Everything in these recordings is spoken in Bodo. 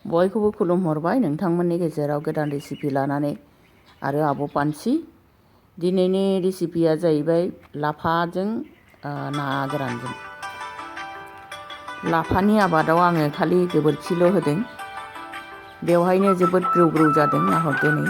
बयखौबो खुलुमहरबाय नोंथांमोननि गेजेराव गोदान रेसिपि लानानै आरो आब' पानसि। दिनैनि रेसिपिया जाहैबाय लाफाजों ना गोरानजों। लाफानि आबादाव आङो खालि गोबोरखिल' होदों, बेवहायनो जोबोद ग्रौ ग्रौ जादों नाहरदो नै।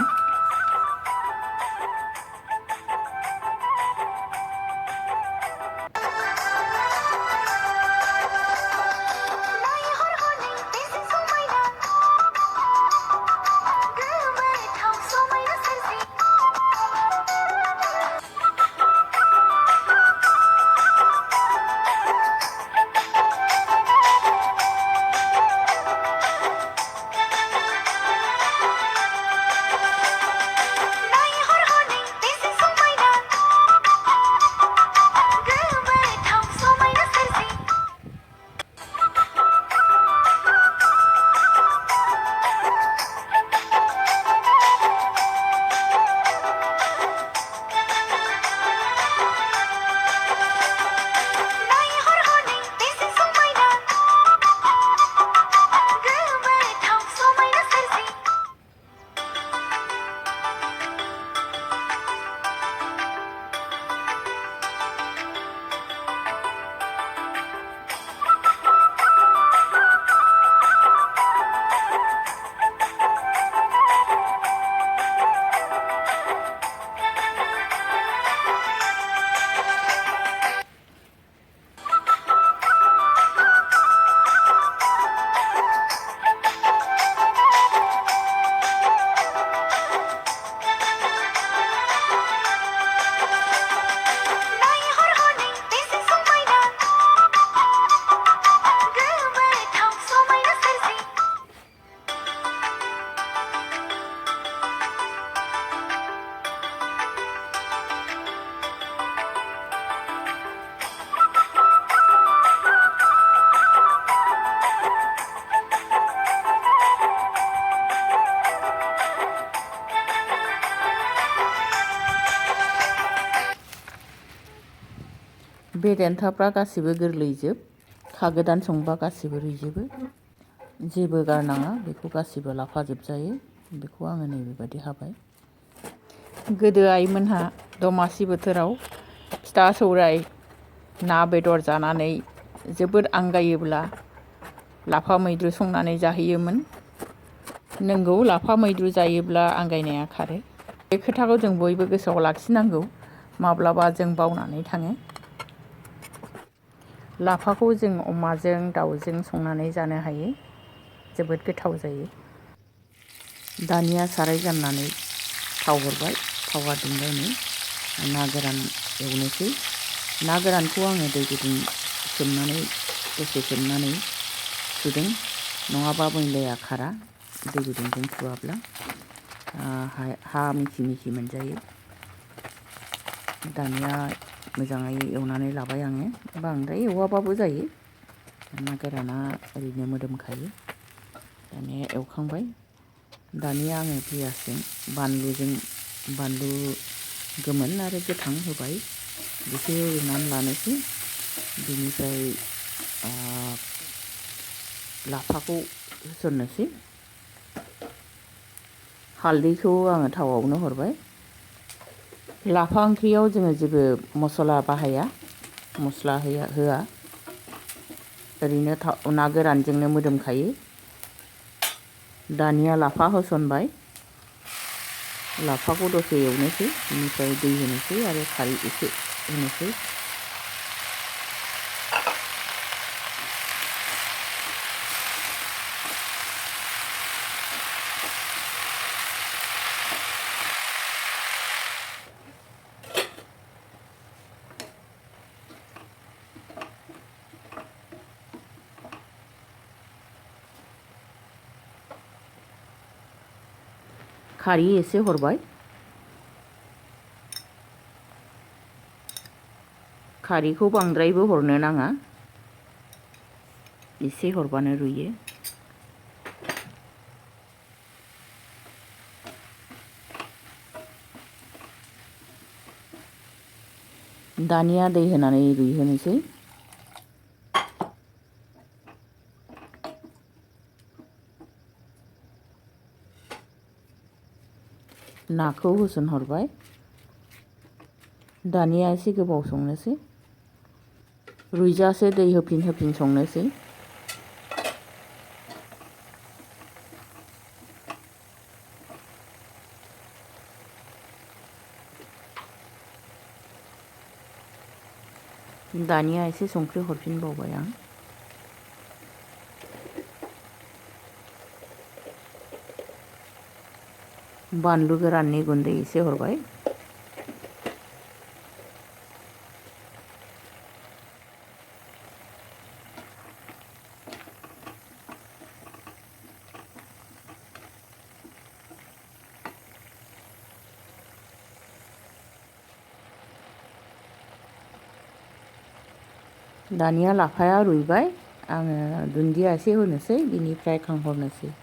बे देन्थाफ्रा गासिबो गोरलैजोब, खा गोदान संबा गासिबो रुइजोबो, जेबो गारनाङा, बेखौ गासिबो लाफाजोबजायो। बेखौ आङो नैबेबायदि हाबाय। गोदो आइमोनहा दमासि बोथोराव फिथा सौराय ना बेदर जानानै जोबोद आंगायोब्ला लाफा मैद्रु संनानै जाहैयोमोन। नोंगौ, लाफा मैद्रु जायोब्ला आंगायनाया खारो। बे खोथाखौ जों बयबो गोसोआव लाखिनांगौ, माब्लाबा जों बावनानै थाङो। लाफाखौ जों अमाजों दाउजों संनानै जानो हायो, जोबोद गोथाव जायो। दानिया साराय जाननानै थाव हरबाय, थावा दुंबायनो ना गोरान एवनोसै। ना गोरानखौ आङो दै गुदुं सोमनानै दसे सोमनानै सुदों, नङाबा मैलाया खारा दै गुदुंजों सुवाब्ला हा मिथि मिथि मोनजायो। दानिया मोजाङै एवनानै लाबाय आङो, बांद्राय एवाबाबो जायो, ना गोराना ओरैनो मोदोमखायो। दानिया एवखांबाय। दानिया आङो पियासजों बानलु गोमोन आरो गोथां होबाय, बेखौ एवनानै लानोसै। बेनिफ्राय लाफाखौ होसननोसै। हालदैखौ आङो थावआवनो हरबाय। लाफा ओंख्रियाव जोङो जेबो मस्ला बाहाया, मस्ला होआ, ओरैनो ना गोरानजोंनो मोदोमखायो। दानिया लाफा होसनबाय। लाफाखौ दसे एवनोसै, बेनिफ्राय दै होनोसै आरो खारै एसे होनोसै। खारै एसे हरबाय। खारैखौ बांद्रायबो हरनो नाङा, एसे हरबानो रुइयो। दानिया दै होनानै रुइहोनोसै। नाखौ होसनहरबाय। दानिया एसे गोबाव संनोसै, रुइजासे दै होफिन होफिन संनोसै। दानिया एसे संख्रि हरफिनबावबाय आं। बानलु गोराननि गुन्दै एसे हरबाय। दानिया लाफाया रुइबाय, आङो दुन्दिया एसे होनोसै, बिनिफ्राय खांहरनोसै।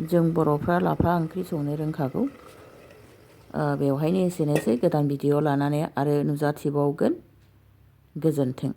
जों बर'फ्रा लाफा ओंख्रि संनो रोंखागौ। बेवहायनो एसेनोसै, गोदान भिडिअ लानानै आरो नुजाथिबावगोन। गोजोन्थों।